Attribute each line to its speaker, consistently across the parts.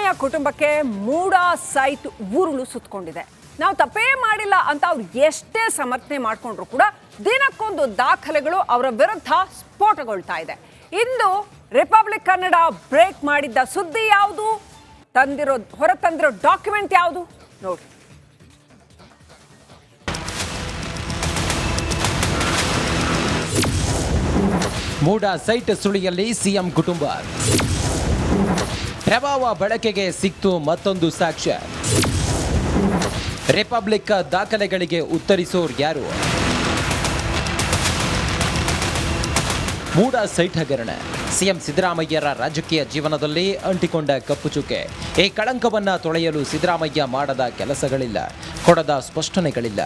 Speaker 1: ಸಿದ್ದರಾಮಯ್ಯ ಕುಟುಂಬಕ್ಕೆ ಮೂಡಾ ಸೈಟ್ ಉರುಳು ಸುತ್ತಕೊಂಡಿದೆ. ನಾವು ತಪ್ಪೇ ಮಾಡಿಲ್ಲ ಅಂತ ಅವ್ರು ಎಷ್ಟೇ ಸಮರ್ಥನೆ ಮಾಡ್ಕೊಂಡ್ರು ಕೂಡ ದಿನಕ್ಕೊಂದು ದಾಖಲೆಗಳು ಅವರ ವಿರುದ್ಧ ಸ್ಫೋಟಗೊಳ್ತಾ ಇದೆ. ಇಂದು ರಿಪಬ್ಲಿಕ್ ಕನ್ನಡ ಬ್ರೇಕ್ ಮಾಡಿದ್ದ ಸುದ್ದಿ ಯಾವುದು, ಹೊರತಂದಿರೋ ಡಾಕ್ಯುಮೆಂಟ್ ಯಾವುದು ನೋಡಿ.
Speaker 2: ಮೂಡಾ ಸೈಟ್ ಸುಳಿಯಲ್ಲಿ ಸಿಎಂ ಕುಟುಂಬ, ಪ್ರಭಾವ ಬಳಕೆಗೆ ಸಿಕ್ತು ಮತ್ತೊಂದು ಸಾಕ್ಷ್ಯ. ರಿಪಬ್ಲಿಕ್ ದಾಖಲೆಗಳಿಗೆ ಉತ್ತರಿಸೋರು ಯಾರು? ಮೂಡಾ ಸೈಟ್ ಹಗರಣ ಸಿಎಂ ಸಿದ್ದರಾಮಯ್ಯರ ರಾಜಕೀಯ ಜೀವನದಲ್ಲಿ ಅಂಟಿಕೊಂಡ ಕಪ್ಪು ಚುಕ್ಕೆ. ಈ ಕಳಂಕವನ್ನ ತೊಳೆಯಲು ಸಿದ್ದರಾಮಯ್ಯ ಮಾಡದ ಕೆಲಸಗಳಿಲ್ಲ, ಕೊಡದ ಸ್ಪಷ್ಟನೆಗಳಿಲ್ಲ.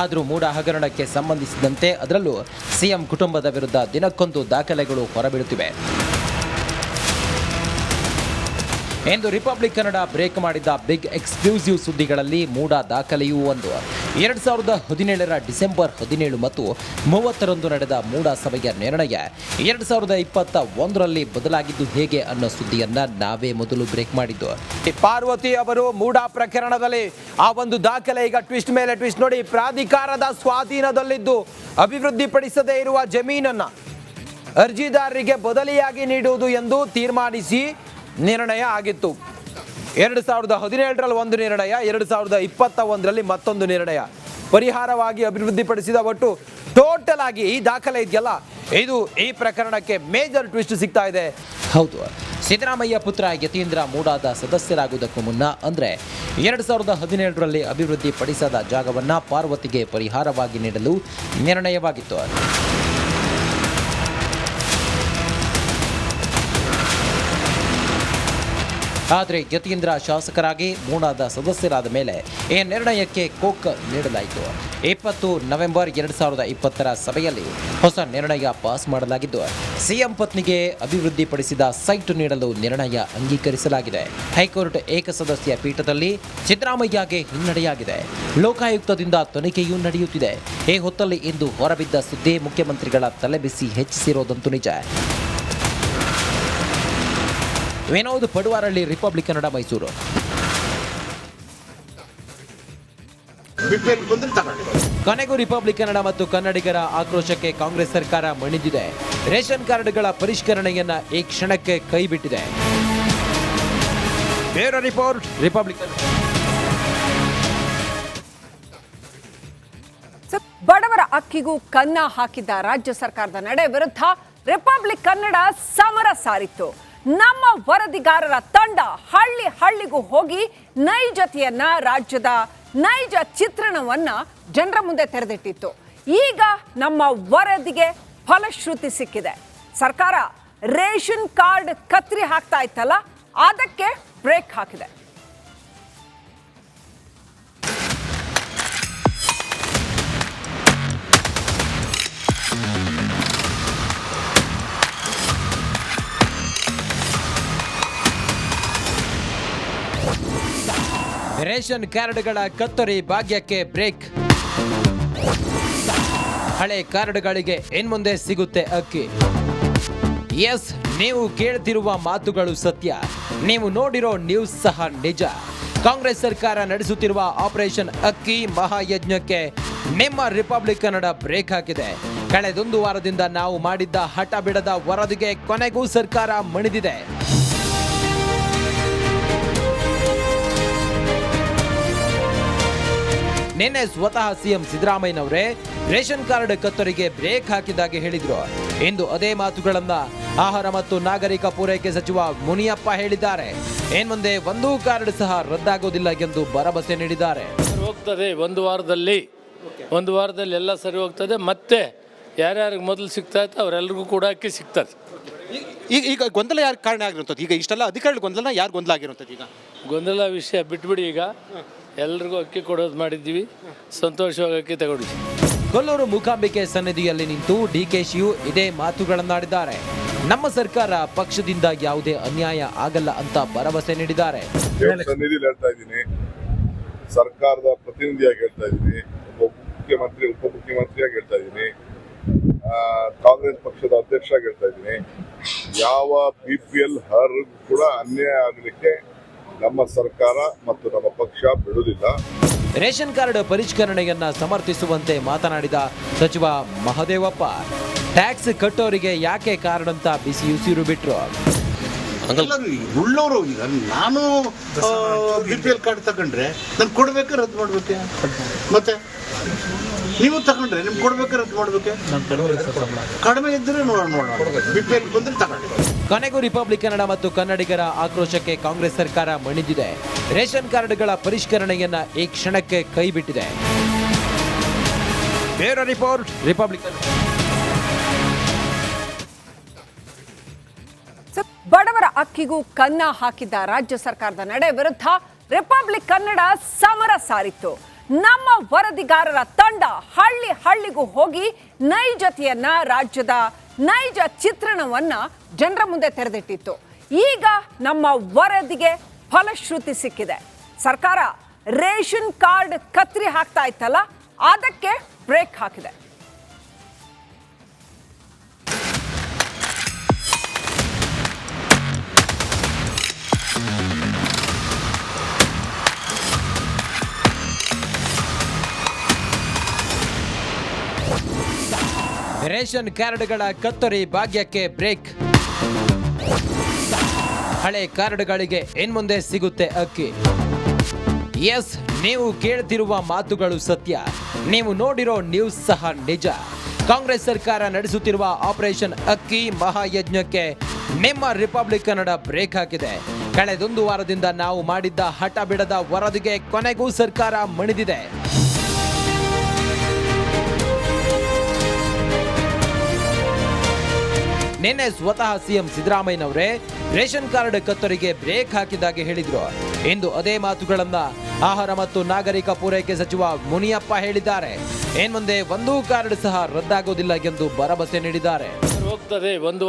Speaker 2: ಆದರೂ ಮೂಡಾ ಹಗರಣಕ್ಕೆ ಸಂಬಂಧಿಸಿದಂತೆ ಅದರಲ್ಲೂ ಸಿಎಂ ಕುಟುಂಬದ ವಿರುದ್ಧ ದಿನಕ್ಕೊಂದು ದಾಖಲೆಗಳು ಹೊರಬೀಳುತ್ತಿವೆ. ಎಂದು ರಿಪಬ್ಲಿಕ್ ಕನ್ನಡ ಬ್ರೇಕ್ ಮಾಡಿದ್ದ ಬಿಗ್ ಎಕ್ಸ್ಕ್ಲೂಸಿವ್ ಸುದ್ದಿಗಳಲ್ಲಿ ಮೂಡಾ ದಾಖಲೆಯೂ ಒಂದು. 2017 ಡಿಸೆಂಬರ್ 17 ಮತ್ತು 30ರಂದು ನಡೆದ ಮೂಡಾ ಸಭೆಯ ನಿರ್ಣಯ 2021ರಲ್ಲಿ ಬದಲಾಗಿದ್ದು ಹೇಗೆ ಅನ್ನೋ ಸುದ್ದಿಯನ್ನ ನಾವೇ ಮೊದಲು ಬ್ರೇಕ್ ಮಾಡಿದ್ದು. ಪಾರ್ವತಿ ಅವರು ಮೂಡಾ ಪ್ರಕರಣದಲ್ಲಿ ಆ ಒಂದು ದಾಖಲೆ ಈಗ ಟ್ವಿಸ್ಟ್ ಮೇಲೆ ಟ್ವಿಸ್ಟ್ ನೋಡಿ. ಪ್ರಾಧಿಕಾರದ ಸ್ವಾಧೀನದಲ್ಲಿದ್ದು ಅಭಿವೃದ್ಧಿಪಡಿಸದೇ ಇರುವ ಜಮೀನನ್ನ ಅರ್ಜಿದಾರರಿಗೆ ಬದಲಿಯಾಗಿ ನೀಡುವುದು ಎಂದು ತೀರ್ಮಾನಿಸಿ ನಿರ್ಣಯ ಆಗಿತ್ತು. 2017ರಲ್ಲಿ ಒಂದು ನಿರ್ಣಯ, 2021ರಲ್ಲಿ ಮತ್ತೊಂದು ನಿರ್ಣಯ. ಪರಿಹಾರವಾಗಿ ಅಭಿವೃದ್ಧಿಪಡಿಸಿದ ಒಟ್ಟು ಟೋಟಲ್ ಆಗಿ ಈ ದಾಖಲೆ ಇದೆಯಲ್ಲ, ಇದು ಈ ಪ್ರಕರಣಕ್ಕೆ ಮೇಜರ್ ಟ್ವಿಸ್ಟ್ ಸಿಗ್ತಾ ಇದೆ. ಹೌದು, ಸಿದ್ದರಾಮಯ್ಯ ಪುತ್ರ ಯತೀಂದ್ರ ಮೂಡಾದ ಸದಸ್ಯರಾಗುವುದಕ್ಕೂ ಮುನ್ನ ಅಂದರೆ 2017ರಲ್ಲಿ ಅಭಿವೃದ್ಧಿಪಡಿಸದ ಜಾಗವನ್ನು ಪಾರ್ವತಿಗೆ ಪರಿಹಾರವಾಗಿ ನೀಡಲು ನಿರ್ಣಯವಾಗಿತ್ತು. ಆದರೆ ಯತೀಂದ್ರ ಶಾಸಕರಾಗಿ ಮೂಡಾದ ಸದಸ್ಯರಾದ ಮೇಲೆ ಈ ನಿರ್ಣಯಕ್ಕೆ ಕೋಕ್ ನೀಡಲಾಯಿತು. 20 ನವೆಂಬರ್ 2020ರ ಸಭೆಯಲ್ಲಿ ಹೊಸ ನಿರ್ಣಯ ಪಾಸ್ ಮಾಡಲಾಗಿದ್ದು ಸಿಎಂ ಪತ್ನಿಗೆ ಅಭಿವೃದ್ಧಿಪಡಿಸಿದ ಸೈಟ್ ನೀಡಲು ನಿರ್ಣಯ ಅಂಗೀಕರಿಸಲಾಗಿದೆ. ಹೈಕೋರ್ಟ್ ಏಕಸದಸ್ಯ ಪೀಠದಲ್ಲಿ ಸಿದ್ದರಾಮಯ್ಯಗೆ ಹಿನ್ನಡೆಯಾಗಿದೆ. ಲೋಕಾಯುಕ್ತದಿಂದ ತನಿಖೆಯೂ ನಡೆಯುತ್ತಿದೆ. ಈ ಹೊತ್ತಲ್ಲಿ ಇಂದು ಹೊರಬಿದ್ದ ಸುದ್ದಿ ಮುಖ್ಯಮಂತ್ರಿಗಳ ತಲೆಬಿಸಿ ಹೆಚ್ಚಿಸಿರೋದಂತೂ ನಿಜ. ವಿನೋದ್ ಪಡುವಾರಳ್ಳಿ, ರಿಪಬ್ಲಿಕ್ ಕನ್ನಡ, ಮೈಸೂರು. ಕೊನೆಗೂ ರಿಪಬ್ಲಿಕ್ ಕನ್ನಡ ಮತ್ತು ಕನ್ನಡಿಗರ ಆಕ್ರೋಶಕ್ಕೆ ಕಾಂಗ್ರೆಸ್ ಸರ್ಕಾರ ಮಣಿದಿದೆ. ರೇಷನ್ ಕಾರ್ಡ್ಗಳ ಪರಿಷ್ಕರಣೆಯನ್ನ ಈ ಕ್ಷಣಕ್ಕೆ ಕೈಬಿಟ್ಟಿದೆ. ಬೇರೆ ರಿಪೋರ್ಟ್, ರಿಪಬ್ಲಿಕ್.
Speaker 1: ಬಡವರ ಅಕ್ಕಿಗೂ ಕನ್ನ ಹಾಕಿದ್ದ ರಾಜ್ಯ ಸರ್ಕಾರದ ನಡೆ ವಿರುದ್ಧ ರಿಪಬ್ಲಿಕ್ ಕನ್ನಡ ಸಮರ ಸಾರಿತ್ತು. ನಮ್ಮ ವರದಿಗಾರರ ತಂಡ ಹಳ್ಳಿ ಹಳ್ಳಿಗೂ ಹೋಗಿ ನೈಜತೆಯನ್ನ, ರಾಜ್ಯದ ನೈಜ ಚಿತ್ರಣವನ್ನ ಜನರ ಮುಂದೆ ತೆರೆದಿಟ್ಟಿತ್ತು. ಈಗ ನಮ್ಮ ವರದಿಗೆ ಫಲಶ್ರುತಿ ಸಿಕ್ಕಿದೆ. ಸರ್ಕಾರ ರೇಷನ್ ಕಾರ್ಡ್ ಕತ್ರಿ ಹಾಕ್ತಾ ಇತ್ತಲ್ಲ, ಅದಕ್ಕೆ ಬ್ರೇಕ್ ಹಾಕಿದೆ.
Speaker 2: ರೇಷನ್ ಕಾರ್ಡ್ಗಳ ಕತ್ತರಿ ಭಾಗ್ಯಕ್ಕೆ ಬ್ರೇಕ್. ಹಳೆ ಕಾರ್ಡ್ಗಳಿಗೆ ಇನ್ಮುಂದೆ ಸಿಗುತ್ತೆ ಅಕ್ಕಿ. ಎಸ್, ನೀವು ಕೇಳ್ತಿರುವ ಮಾತುಗಳು ಸತ್ಯ. ನೀವು ನೋಡಿರೋ ನ್ಯೂಸ್ ಸಹ ನಿಜ. ಕಾಂಗ್ರೆಸ್ ಸರ್ಕಾರ ನಡೆಸುತ್ತಿರುವ ಆಪರೇಷನ್ ಅಕ್ಕಿ ಮಹಾಯಜ್ಞಕ್ಕೆ ನಿಮ್ಮ ರಿಪಬ್ಲಿಕ್ ಕನ್ನಡ ಬ್ರೇಕ್ ಹಾಕಿದೆ. ಕಳೆದೊಂದು ವಾರದಿಂದ ನಾವು ಮಾಡಿದ್ದ ಹಠ ಬಿಡದ ವರದಿಗೆ ಕೊನೆಗೂ ಸರ್ಕಾರ ಮಣಿದಿದೆ. ನಿನ್ನೆ ಸ್ವತಃ ಸಿಎಂ ಸಿದ್ದರಾಮಯ್ಯನವರೇ ರೇಷನ್ ಕಾರ್ಡ್ ಕತ್ತರಿಗೆ ಬ್ರೇಕ್ ಹಾಕಿದ್ದಾಗೆ ಹೇಳಿದ್ರು. ಇಂದು ಅದೇ ಮಾತುಗಳನ್ನ ಆಹಾರ ಮತ್ತು ನಾಗರಿಕ ಪೂರೈಕೆ ಸಚಿವ ಮುನಿಯಪ್ಪ ಹೇಳಿದ್ದಾರೆ. ಇನ್ಮುಂದೆ ಒಂದೂ ಕಾರ್ಡ್ ಸಹ ರದ್ದಾಗೋದಿಲ್ಲ ಎಂದು ಭರವಸೆ ನೀಡಿದ್ದಾರೆ.
Speaker 3: ಹೋಗ್ತದೆ ಒಂದು ವಾರದಲ್ಲಿ ಎಲ್ಲ ಸರಿ ಹೋಗ್ತದೆ. ಮತ್ತೆ ಯಾರ್ಯಾರಿಗೆ ಮೊದಲು ಸಿಗ್ತಾ ಇತ್ತು ಅವರೆಲ್ಲರಿಗೂ ಕೂಡ ಅಕ್ಕಿ ಸಿಗ್ತದೆ.
Speaker 4: ಈಗ ಗೊಂದಲ ಯಾರು ಕಾರಣ ಆಗಿರುವಂಥದ್ದು? ಈಗ ಇಷ್ಟೆಲ್ಲ ಅಧಿಕಾರಿಗಳ ಗೊಂದಲ ಯಾರು ಗೊಂದಲ ಆಗಿರುವಂಥದ್ದು? ಈಗ
Speaker 3: ಗೊಂದಲ ವಿಷಯ ಬಿಟ್ಬಿಡಿ. ಈಗ ಎಲ್ರಿಗೂ ಅಕ್ಕಿ ಕೊಡೋದು ಮಾಡಿದ್ದೀವಿ, ಸಂತೋಷವಾಗಿ ಅಕ್ಕಿ ತಗೊಂಡಿದ್ದೀವಿ.
Speaker 2: ಕೊಲ್ಲೂರು ಮೂಕಾಂಬಿಕೆ ಸನ್ನಿಧಿಯಲ್ಲಿ ನಿಂತು ಡಿಕೆಶಿಯು ಇದೇ ಮಾತುಗಳನ್ನಾಡಿದ್ದಾರೆ. ನಮ್ಮ ಸರ್ಕಾರ ಪಕ್ಷದಿಂದ ಯಾವುದೇ ಅನ್ಯಾಯ ಆಗಲ್ಲ ಅಂತ ಭರವಸೆ ನೀಡಿದ್ದಾರೆ.
Speaker 5: ಸನ್ನಿಧಿಯಲ್ಲಿ ಹೇಳ್ತಾ ಇದ್ದೀನಿ, ಸರ್ಕಾರದ ಪ್ರತಿನಿಧಿಯಾಗಿ ಹೇಳ್ತಾ ಇದ್ದೀನಿ, ಮುಖ್ಯಮಂತ್ರಿ ಉಪಮುಖ್ಯಮಂತ್ರಿಯಾಗಿ ಹೇಳ್ತಾ ಇದ್ದೀನಿ, ಕಾಂಗ್ರೆಸ್ ಪಕ್ಷದ ಅಧ್ಯಕ್ಷ ಹೇಳ್ತಾ ಇದ್ದೀನಿ, ಯಾವ BPL ಕೂಡ ಅನ್ಯಾಯ ಆಗಲಿಕ್ಕೆ ನಮ್ಮ ಸರ್ಕಾರ ಮತ್ತು ನಮ್ಮ ಪಕ್ಷ ಬಿಡುವುದಿಲ್ಲ.
Speaker 2: ರೇಷನ್ ಕಾರ್ಡ್ ಪರಿಷ್ಕರಣೆಯನ್ನ ಸಮರ್ಥಿಸುವಂತೆ ಮಾತನಾಡಿದ ಸಚಿವ ಮಹದೇವಪ್ಪ, ಟ್ಯಾಕ್ಸ್ ಕಟ್ಟೋರಿಗೆ ಯಾಕೆ ಕಾರಣ ಅಂತ ಬಿಸಿ ಉಸಿರು ಬಿಟ್ರು.
Speaker 6: ಉಳ್ಳವರು ಈಗ ನಾನು BPL ಕಾರ್ಡ್ ತಗೊಂಡ್ರೆ ನಾನು ಕೊಡ್ಬೇಕಾ ರದ್ದು ಮಾಡ್ಬೇಕೆ? ಮತ್ತೆ ನೀವು ತಗೊಂಡ್ರೆ ನಿಮ್ಗೆ ಕೊಡ್ಬೇಕಾ ರದ್ದು ಮಾಡ್ಬೇಕೆ? ಕಡಿಮೆ ಇದ್ರೆ ನೋಡೋಣ, BPL ಬಂದ್ರೆ ತಗೊಳ್ಳಿ.
Speaker 2: ಕೊನೆಗೂ ರಿಪಬ್ಲಿಕ್ ಕನ್ನಡ ಮತ್ತು ಕನ್ನಡಿಗರ ಆಕ್ರೋಶಕ್ಕೆ ಕಾಂಗ್ರೆಸ್ ಸರ್ಕಾರ ಮಣಿದಿದೆ. ರೇಷನ್ ಕಾರ್ಡ್ಗಳ ಪರಿಷ್ಕರಣೆಯನ್ನ ಈ ಕ್ಷಣಕ್ಕೆ ಕೈಬಿಟ್ಟಿದೆ. Bureau report, republic.
Speaker 1: ಬಡವರ ಅಕ್ಕಿಗೂ ಕನ್ನ ಹಾಕಿದ್ದ ರಾಜ್ಯ ಸರ್ಕಾರದ ನಡೆ ವಿರುದ್ಧ ರಿಪಬ್ಲಿಕ್ ಕನ್ನಡ ಸಮರ ಸಾರಿತ್ತು. ನಮ್ಮ ವರದಿಗಾರರ ತಂಡ ಹಳ್ಳಿ ಹಳ್ಳಿಗೂ ಹೋಗಿ ನೈಜತೆಯನ್ನ, ರಾಜ್ಯದ ನೈಜ ಚಿತ್ರಣವನ್ನ ಜನರ ಮುಂದೆ ತೆರೆದಿಟ್ಟಿತ್ತು. ಈಗ ನಮ್ಮ ವರದಿಗೆ ಫಲಶ್ರುತಿ ಸಿಕ್ಕಿದೆ. ಸರ್ಕಾರ ರೇಷನ್ ಕಾರ್ಡ್ ಕತ್ರಿ ಹಾಕ್ತಾ ಇತ್ತಲ್ಲ, ಅದಕ್ಕೆ ಬ್ರೇಕ್ ಹಾಕಿದೆ.
Speaker 2: ರೇಷನ್ ಕಾರ್ಡ್ಗಳ ಕತ್ತರಿ ಭಾಗ್ಯಕ್ಕೆ ಬ್ರೇಕ್. ಹಳೆ ಕಾರ್ಡ್ಗಳಿಗೆ ಇನ್ಮುಂದೆ ಸಿಗುತ್ತೆ ಅಕ್ಕಿ. ಎಸ್, ನೀವು ಕೇಳ್ತಿರುವ ಮಾತುಗಳು ಸತ್ಯ. ನೀವು ನೋಡಿರೋ ನ್ಯೂಸ್ ಸಹ ನಿಜ. ಕಾಂಗ್ರೆಸ್ ಸರ್ಕಾರ ನಡೆಸುತ್ತಿರುವ ಆಪರೇಷನ್ ಅಕ್ಕಿ ಮಹಾಯಜ್ಞಕ್ಕೆ ನಿಮ್ಮ ರಿಪಬ್ಲಿಕ್ ಕನ್ನಡ ಬ್ರೇಕ್ ಹಾಕಿದೆ. ಕಳೆದೊಂದು ವಾರದಿಂದ ನಾವು ಮಾಡಿದ್ದ ಹಠ ಬಿಡದ ವರದಿಗೆ ಕೊನೆಗೂ ಸರ್ಕಾರ ಮಣಿದಿದೆ. ನಿನ್ನೆ ಸ್ವತಃ ಸಿಎಂ ಸಿದ್ದರಾಮಯ್ಯನವರೇ ರೇಷನ್ ಕಾರ್ಡ್ ಕತ್ತರಿಗೆ ಬ್ರೇಕ್ ಹಾಕಿದ್ದಾಗಿ ಹೇಳಿದ್ರು. ಇಂದು ಅದೇ ಮಾತುಗಳನ್ನ ಆಹಾರ ಮತ್ತು ನಾಗರಿಕ ಪೂರೈಕೆ ಸಚಿವ ಮುನಿಯಪ್ಪ ಹೇಳಿದ್ದಾರೆ. ಇನ್ಮುಂದೆ ಒಂದೂ ಕಾರ್ಡ್ ಸಹ ರದ್ದಾಗೋದಿಲ್ಲ ಎಂದು ಭರವಸೆ ನೀಡಿದ್ದಾರೆ.
Speaker 3: ಹೋಗ್ತದೆ ಒಂದು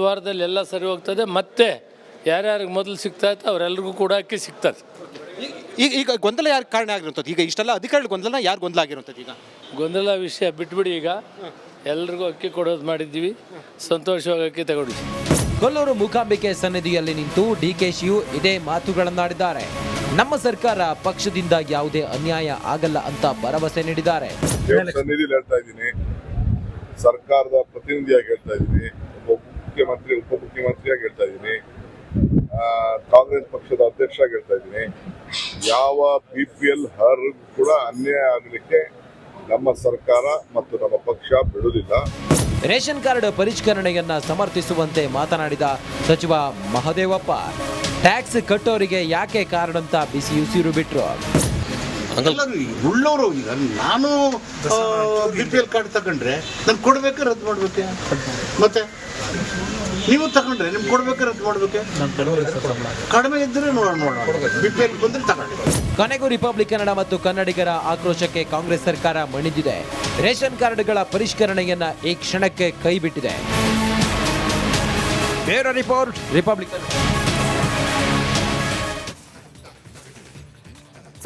Speaker 3: ವಾರದಲ್ಲಿ ಎಲ್ಲ ಸರಿ ಹೋಗ್ತದೆ. ಮತ್ತೆ ಯಾರ್ಯಾರಿಗೆ ಮೊದಲು ಸಿಗ್ತಾ ಇತ್ತು ಅವರೆಲ್ಲರಿಗೂ ಕೂಡ ಅಕ್ಕಿ ಸಿಗ್ತದೆ.
Speaker 4: ಈಗ ಗೊಂದಲ ಯಾರು ಕಾರಣ ಆಗಿರುವಂಥದ್ದು? ಈಗ ಇಷ್ಟೆಲ್ಲ ಅಧಿಕಾರಿಗಳ ಗೊಂದಲ ಯಾರು ಗೊಂದಲ ಆಗಿರುವಂಥದ್ದು? ಈಗ
Speaker 3: ಗೊಂದಲ ವಿಷಯ ಬಿಟ್ಬಿಡಿ. ಈಗ ಎಲ್ರಿಗೂ ಅಕ್ಕಿ ಕೊಡೋದು ಮಾಡಿದ್ದೀವಿ, ಸಂತೋಷವಾಗಿ ಅಕ್ಕಿ ತಗೊಂಡ್ವಿ.
Speaker 2: ಕೊಲ್ಲೂರು ಮೂಕಾಂಬಿಕೆ ಸನ್ನಿಧಿಯಲ್ಲಿ ನಿಂತು ಡಿಕೆಶಿಯು ಇದೇ ಮಾತುಗಳನ್ನಾಡಿದ್ದಾರೆ. ನಮ್ಮ ಸರ್ಕಾರ ಪಕ್ಷದಿಂದ ಯಾವುದೇ ಅನ್ಯಾಯ ಆಗಲ್ಲ ಅಂತ ಭರವಸೆ ನೀಡಿದ್ದಾರೆ.
Speaker 5: ಸನ್ನಿಧಿಯಲ್ಲಿ ಹೇಳ್ತಾ ಇದ್ದೀನಿ, ಸರ್ಕಾರದ ಪ್ರತಿನಿಧಿಯಾಗಿ ಹೇಳ್ತಾ ಇದ್ದೀನಿ, ಮುಖ್ಯಮಂತ್ರಿ ಉಪಮುಖ್ಯಮಂತ್ರಿಯಾಗಿ ಹೇಳ್ತಾ ಇದ್ದೀನಿ, ಕಾಂಗ್ರೆಸ್ ಪಕ್ಷದ ಅಧ್ಯಕ್ಷರಾಗಿ ಹೇಳ್ತಾ ಇದ್ದೀನಿ, ಯಾವ BPL ಕೂಡ ಅನ್ಯಾಯ ಆಗಲಿಕ್ಕೆ ನಮ್ಮ ಸರ್ಕಾರ ಮತ್ತು ನಮ್ಮ ಪಕ್ಷ ಬಿಡುವುದಿಲ್ಲ.
Speaker 2: ರೇಷನ್ ಕಾರ್ಡ್ ಪರಿಷ್ಕರಣೆಯನ್ನ ಸಮರ್ಥಿಸುವಂತೆ ಮಾತನಾಡಿದ ಸಚಿವ ಮಹದೇವಪ್ಪ, ಟ್ಯಾಕ್ಸ್ ಕಟ್ಟೋರಿಗೆ ಯಾಕೆ ಕಾರಣ ಅಂತ ಬಿಸಿ ಉಸಿರು ಬಿಟ್ರು.
Speaker 6: ಉಳ್ಳವರು ಈಗ ನಾನು BPL ಕಾರ್ಡ್ ತಗೊಂಡ್ರೆ ನಾನು ಕೊಡ್ಬೇಕಾ ರದ್ದು ಮಾಡ್ಬೇಕೆ? ಮತ್ತೆ ನೀವು ತಗೊಂಡ್ರೆ ನಿಮ್ಗೆ ಕೊಡ್ಬೇಕಾ ರದ್ದು ಮಾಡ್ಬೇಕೆ? ಕಡಿಮೆ ಇದ್ರೆ ನೋಡೋಣ, BPL ಬಂದ್ರೆ ತಗೊಳ್ಳಿ.
Speaker 2: ಕೊನೆಗೂ ರಿಪಬ್ಲಿಕ್ ಕನ್ನಡ ಮತ್ತು ಕನ್ನಡಿಗರ ಆಕ್ರೋಶಕ್ಕೆ ಕಾಂಗ್ರೆಸ್ ಸರ್ಕಾರ ಮಣಿದಿದೆ. ರೇಷನ್ ಕಾರ್ಡ್ಗಳ ಪರಿಷ್ಕರಣೆಯನ್ನ ಈ ಕ್ಷಣಕ್ಕೆ ಕೈಬಿಟ್ಟಿದೆ. Bureau report, republic.